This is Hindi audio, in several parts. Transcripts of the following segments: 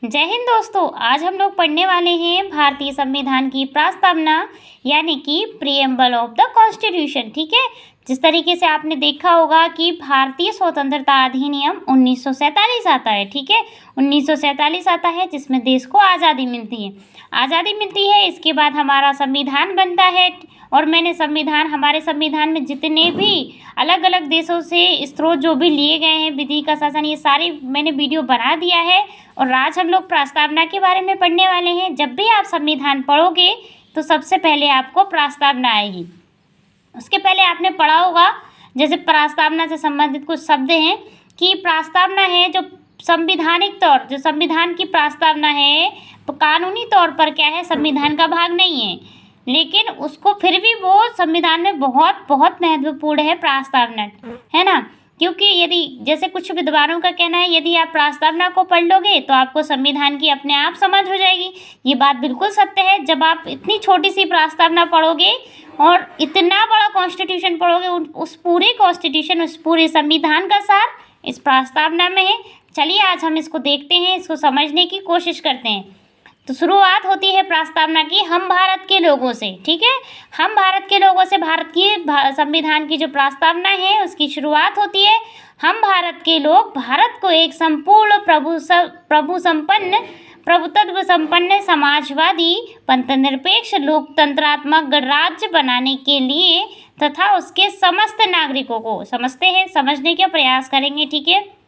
जय हिंद दोस्तों। आज हम लोग पढ़ने वाले हैं भारतीय संविधान की प्रस्तावना यानी कि प्रीएम्बल ऑफ द कॉन्स्टिट्यूशन। ठीक है, जिस तरीके से आपने देखा होगा कि भारतीय स्वतंत्रता अधिनियम 1947 आता है। ठीक है, 1947 आता है जिसमें देश को आज़ादी मिलती है। आज़ादी मिलती है, इसके बाद हमारा संविधान बनता है। और मैंने हमारे संविधान में जितने भी अलग अलग देशों से स्रोत जो भी लिए गए हैं, विधि का शासन, ये सारी मैंने वीडियो बना दिया है। और आज हम लोग प्रस्तावना के बारे में पढ़ने वाले हैं। जब भी आप संविधान पढ़ोगे तो सबसे पहले आपको प्रस्तावना आएगी। उसके पहले आपने पढ़ा होगा, जैसे प्रस्तावना से संबंधित कुछ शब्द हैं कि प्रस्तावना है जो संविधानिक तौर, जो संविधान की प्रस्तावना है तो कानूनी तौर पर क्या है, संविधान का भाग नहीं है, लेकिन उसको फिर भी वो संविधान में बहुत बहुत महत्वपूर्ण है प्रस्तावना, है ना। क्योंकि यदि जैसे कुछ विद्वानों का कहना है, यदि आप प्रस्तावना को पढ़ लोगे तो आपको संविधान की अपने आप समझ हो जाएगी। ये बात बिल्कुल सत्य है। जब आप इतनी छोटी सी प्रस्तावना पढ़ोगे और इतना बड़ा कॉन्स्टिट्यूशन पढ़ोगे, उस पूरे कॉन्स्टिट्यूशन, उस पूरे संविधान का सार इस प्रस्तावना में है। चलिए आज हम इसको देखते हैं, इसको समझने की कोशिश करते हैं। तो शुरुआत होती है प्रस्तावना की हम भारत के लोगों से। ठीक है, हम भारत के लोगों से भारत की संविधान की जो प्रस्तावना है उसकी शुरुआत होती है। हम भारत के लोग भारत को एक संपूर्ण प्रभुत्व संपन्न समाजवादी पंथनिरपेक्ष लोकतंत्रात्मक गणराज्य बनाने के लिए तथा उसके समस्त नागरिकों को समझने का प्रयास करेंगे। ठीक है,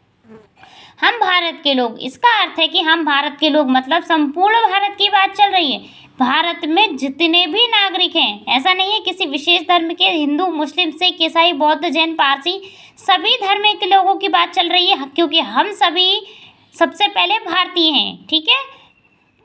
हम भारत के लोग, इसका अर्थ है कि हम भारत के लोग मतलब संपूर्ण भारत की बात चल रही है। भारत में जितने भी नागरिक हैं, ऐसा नहीं है किसी विशेष धर्म के, हिंदू, मुस्लिम, सिख, ईसाई, बौद्ध, जैन, पारसी, सभी धर्म के लोगों की बात चल रही है, क्योंकि हम सभी सबसे पहले भारतीय हैं। ठीक है,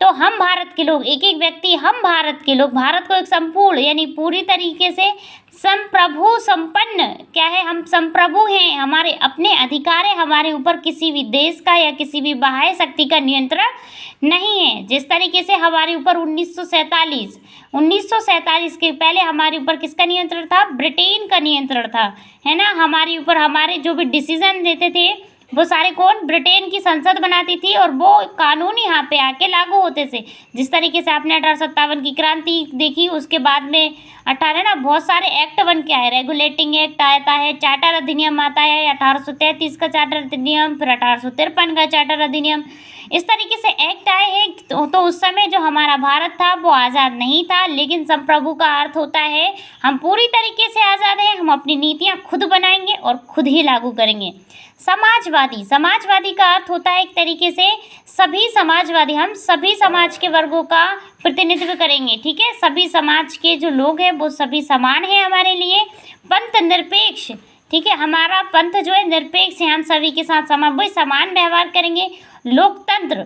तो हम भारत के लोग, एक एक व्यक्ति, हम भारत के लोग भारत को एक संपूर्ण यानी पूरी तरीके से संप्रभु संपन्न, क्या है, हम संप्रभु हैं, हमारे अपने अधिकार है, हमारे ऊपर किसी भी देश का या किसी भी बाह्य शक्ति का नियंत्रण नहीं है। जिस तरीके से हमारे ऊपर 1947 के पहले हमारे ऊपर किसका नियंत्रण था, ब्रिटेन का नियंत्रण था, है ना। हमारे ऊपर हमारे जो भी डिसीजन देते थे वो सारे कौन, ब्रिटेन की संसद बनाती थी और वो कानून यहाँ पे आके लागू होते थे। जिस तरीके से आपने 1857 की क्रांति देखी, उसके बाद में 18 ना बहुत सारे एक्ट बन के आए, रेगुलेटिंग एक्ट आता है, चार्टर अधिनियम आता है, 1833 का चार्टर अधिनियम, फिर 1853 का चार्टर अधिनियम, इस तरीके से एक्ट आए हैं। तो उस समय जो हमारा भारत था वो आज़ाद नहीं था, लेकिन संप्रभु का अर्थ होता है हम पूरी तरीके से आज़ाद हैं, हम अपनी नीतियाँ खुद बनाएंगे और खुद ही लागू करेंगे। समाजवादी का अर्थ होता है एक तरीके से सभी समाजवादी, हम सभी समाज के वर्गों का प्रतिनिधित्व करेंगे। ठीक है, सभी समाज के जो लोग हैं वो सभी समान हैं हमारे लिए। पंथ निरपेक्ष, ठीक है, हमारा पंथ जो है निरपेक्ष है, हम सभी के साथ समान व्यवहार करेंगे। लोकतंत्र,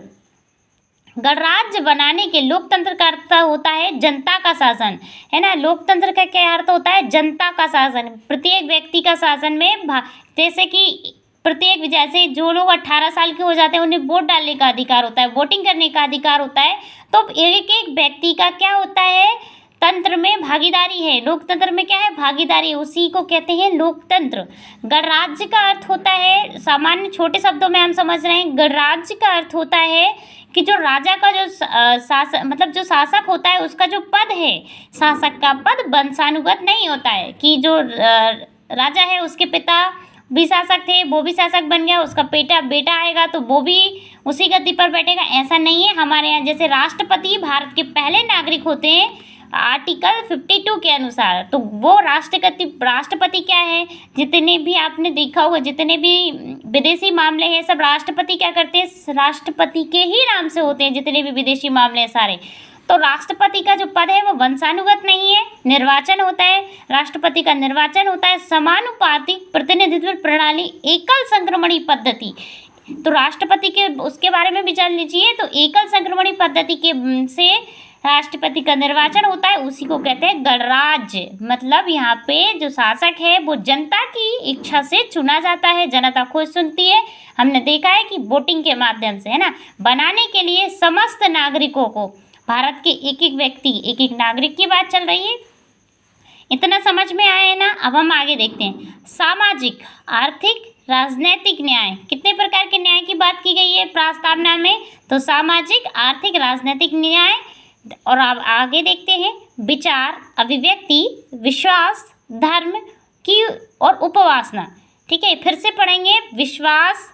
गणराज्य बनाने के, लोकतंत्र का अर्थ होता है जनता का शासन, है ना। लोकतंत्र का क्या अर्थ होता है, जनता का शासन, प्रत्येक व्यक्ति का शासन में जैसे कि जैसे जो लोग 18 साल के हो जाते हैं उन्हें वोट डालने का अधिकार होता है, वोटिंग करने का अधिकार होता है। तो एक एक व्यक्ति का क्या होता है, तंत्र में भागीदारी है। लोकतंत्र में क्या है, भागीदारी, उसी को कहते हैं लोकतंत्र। गणराज्य का अर्थ होता है, सामान्य छोटे शब्दों में हम समझ रहे हैं, गणराज्य का अर्थ होता है कि जो राजा का जो शासक, मतलब जो शासक होता है उसका जो पद है, शासक का पद वंशानुगत नहीं होता है कि जो राजा है उसके पिता भी शासक थे, वो भी शासक बन गया, उसका बेटा आएगा तो वो भी उसी गद्दी पर बैठेगा, ऐसा नहीं है। हमारे यहाँ जैसे राष्ट्रपति भारत के पहले नागरिक होते हैं आर्टिकल 52 के अनुसार, तो वो राष्ट्रपति क्या है, जितने भी आपने देखा होगा, जितने भी विदेशी मामले हैं सब राष्ट्रपति क्या करते हैं, राष्ट्रपति के ही नाम से होते हैं, जितने भी विदेशी मामले हैं सारे। तो राष्ट्रपति का जो पद है वो वंशानुगत नहीं है, निर्वाचन होता है, राष्ट्रपति का निर्वाचन होता है। समानुपातिक प्रतिनिधित्व प्रणाली, एकल संक्रमणी पद्धति, तो राष्ट्रपति के उसके बारे में भी जान लीजिए। तो एकल संक्रमणी पद्धति के से राष्ट्रपति का निर्वाचन होता है, उसी को कहते हैं गणराज्य। मतलब यहाँ पे जो शासक है वो जनता की इच्छा से चुना जाता है, जनता खुद चुनती है। हमने देखा है कि वोटिंग के माध्यम से, है ना, बनाने के लिए समस्त नागरिकों को, भारत के एक एक व्यक्ति, एक एक नागरिक की बात चल रही है। इतना समझ में आया है ना। अब हम आगे देखते हैं, सामाजिक, आर्थिक, राजनैतिक न्याय, कितने प्रकार के न्याय की बात की गई है प्रस्तावना में? तो सामाजिक, आर्थिक, राजनीतिक न्याय। और अब आगे देखते हैं, विचार, अभिव्यक्ति, विश्वास, धर्म की और उपासना। ठीक है, फिर से पढ़ेंगे। विश्वास,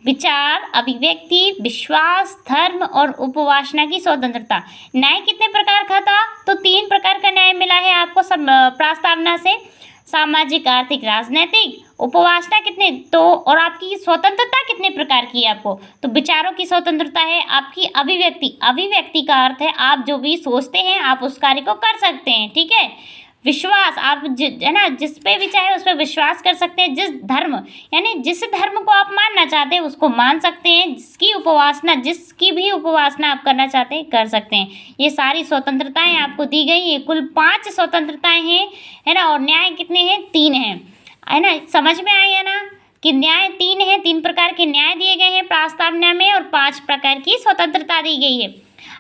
विचार, अभिव्यक्ति, विश्वास, धर्म और उपवासना की स्वतंत्रता। न्याय कितने प्रकार का था? तो 3 प्रकार का न्याय मिला है आपको सब प्रस्तावना से। सामाजिक, आर्थिक, राजनीतिक। उपवासना कितने? तो और आपकी स्वतंत्रता कितने प्रकार की है आपको? तो विचारों की स्वतंत्रता है, आपकी अभिव्यक्ति, अभिव्यक्ति का अर्थ है आप जो भी सोचते हैं आप उस कार्य को कर सकते हैं। ठीक है। विश्वास, आप है ना, जिस पे भी चाहे उस पर विश्वास कर सकते हैं। जिस धर्म, यानी जिस धर्म को आप मानना चाहते हैं उसको मान सकते हैं। जिसकी भी उपासना आप करना चाहते हैं कर सकते हैं। ये सारी स्वतंत्रताएं आपको दी गई। ये कुल 5 स्वतंत्रताएं हैं, है ना। और न्याय कितने हैं? 3 हैं, है ना। समझ में आई है ना कि न्याय 3 है। 3 प्रकार के न्याय दिए गए हैं प्रस्तावना में और 5 प्रकार की स्वतंत्रता दी गई है।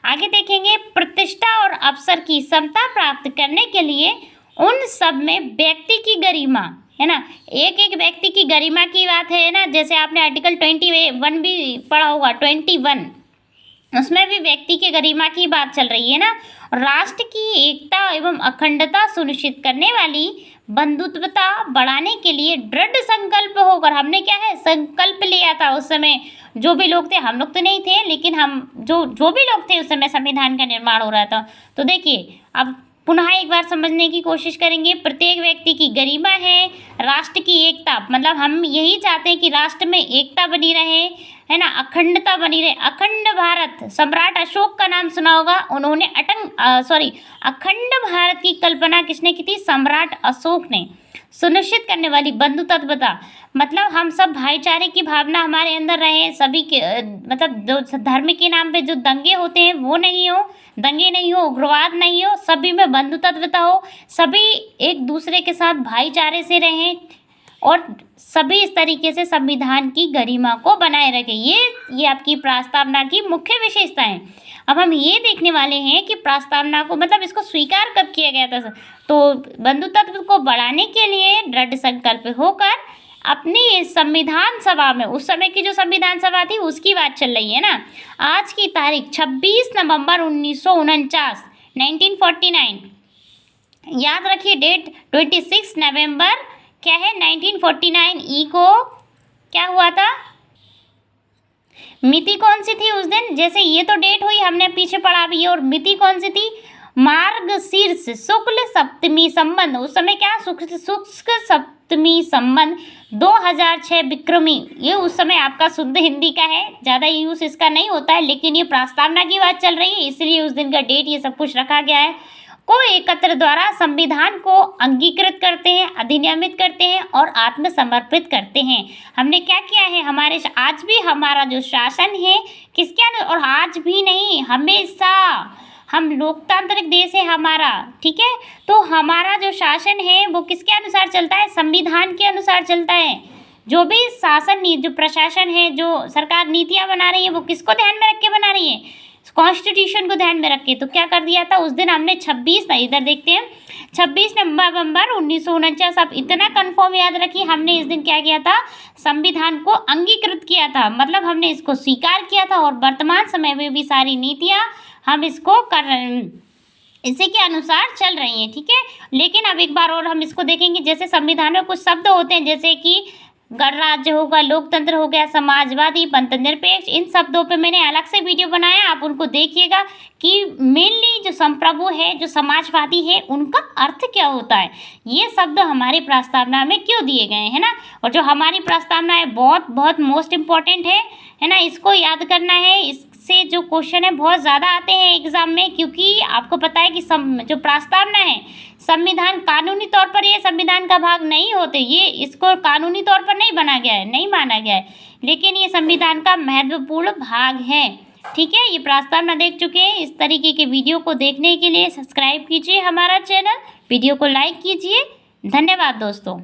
आगे देखेंगे, प्रतिष्ठा और अवसर की समता प्राप्त करने के लिए उन सब में व्यक्ति की गरिमा, है ना, एक एक व्यक्ति की गरिमा की बात है ना। जैसे आपने आर्टिकल 21 भी पढ़ा होगा, 21, उसमें भी व्यक्ति की गरिमा की बात चल रही है ना। राष्ट्र की एकता एवं अखंडता सुनिश्चित करने वाली बंधुत्वता बढ़ाने के लिए दृढ़ संकल्प होकर, हमने क्या है, संकल्प लिया था उस समय। जो भी लोग थे, हम लोग तो नहीं थे, लेकिन हम जो भी लोग थे उस समय संविधान का निर्माण हो रहा था। तो देखिए, अब पुनः एक बार समझने की कोशिश करेंगे। प्रत्येक व्यक्ति की गरिमा है, राष्ट्र की एकता, मतलब हम यही चाहते हैं कि राष्ट्र में एकता बनी रहे, है ना, अखंडता बनी रहे। अखंड भारत, सम्राट अशोक का नाम सुना होगा, उन्होंने अखंड भारत की कल्पना किसने की थी? सम्राट अशोक ने। सुनिश्चित करने वाली बंधुत्वता, मतलब हम सब भाईचारे की भावना हमारे अंदर रहे। सभी के मतलब जो धर्म के नाम पे जो दंगे होते हैं वो नहीं हो, दंगे नहीं हो, उग्रवाद नहीं हो, सभी में बंधुत्वता हो, सभी एक दूसरे के साथ भाईचारे से रहें और सभी इस तरीके से संविधान की गरिमा को बनाए रखें। ये आपकी प्रस्तावना की मुख्य विशेषता है। अब हम ये देखने वाले हैं कि प्रस्तावना को, मतलब इसको स्वीकार कब किया गया था? तो बंधुत्व को बढ़ाने के लिए दृढ़ संकल्प होकर अपनी संविधान सभा में, उस समय की जो संविधान सभा थी उसकी बात चल रही है ना। आज की तारीख 26 नवंबर 1949, 1949, याद रखिए डेट। 26 नवंबर क्या है? 1949 ई को क्या हुआ था? मिति कौन सी थी उस दिन? जैसे ये तो डेट हुई, हमने पीछे पढ़ा भी, और मिति कौन सी थी? मार्गशीर्ष शुक्ल सप्तमी संबंध। उस समय क्या? शुक्ल सप्तमी संबंध 2006 विक्रमी। ये उस समय आपका शुद्ध हिंदी का है, ज़्यादा यूज इसका नहीं होता है, लेकिन ये प्रस्तावना की बात चल रही है इसलिए उस दिन का डेट ये सब कुछ रखा गया है। को एकत्र द्वारा संविधान को अंगीकृत करते हैं, अधिनियमित करते हैं और आत्मसमर्पित करते हैं। हमने क्या किया है? हमारे आज भी हमारा जो शासन है किसके, और आज भी नहीं, हमेशा हम लोकतांत्रिक देश है हमारा, ठीक है। तो हमारा जो शासन है वो किसके अनुसार चलता है? संविधान के अनुसार चलता है। जो भी शासन, जो प्रशासन है, जो सरकार नीतियाँ बना रही है वो किसको ध्यान में रख के बना रही है? कॉन्स्टिट्यूशन को ध्यान में रख के। तो क्या कर दिया था उस दिन हमने? 26, इधर देखते हैं, 26 नवंबर 1949। आप इतना कन्फर्म याद रखिए, हमने इस दिन क्या किया था? संविधान को अंगीकृत किया था, मतलब हमने इसको स्वीकार किया था और वर्तमान समय में भी सारी नीतियाँ हम इसको कर रहे हैं, इसी के अनुसार चल रही हैं, ठीक है। लेकिन अब एक बार और हम इसको देखेंगे। जैसे संविधान में कुछ शब्द होते हैं, जैसे कि गणराज्य होगा, लोकतंत्र हो गया, समाजवादी, पंथनिरपेक्ष, इन शब्दों पे मैंने अलग से वीडियो बनाया, आप उनको देखिएगा कि मेनली जो संप्रभु है, जो समाजवादी है, उनका अर्थ क्या होता है। ये शब्द हमारी प्रस्तावना में क्यों दिए गए हैं ना। और जो हमारी प्रस्तावना है बहुत बहुत मोस्ट इम्पॉर्टेंट है ना, इसको याद करना है। इससे जो क्वेश्चन है बहुत ज़्यादा आते हैं एग्जाम में, क्योंकि आपको पता है कि जो प्रस्तावना है, संविधान कानूनी तौर पर ये संविधान का भाग नहीं होते, ये इसको कानूनी तौर पर नहीं बना गया है, नहीं माना गया है, लेकिन ये संविधान का महत्वपूर्ण भाग है, ठीक है। ये प्रस्तावना देख चुके हैं। इस तरीके के वीडियो को देखने के लिए सब्सक्राइब कीजिए हमारा चैनल, वीडियो को लाइक कीजिए। धन्यवाद दोस्तों।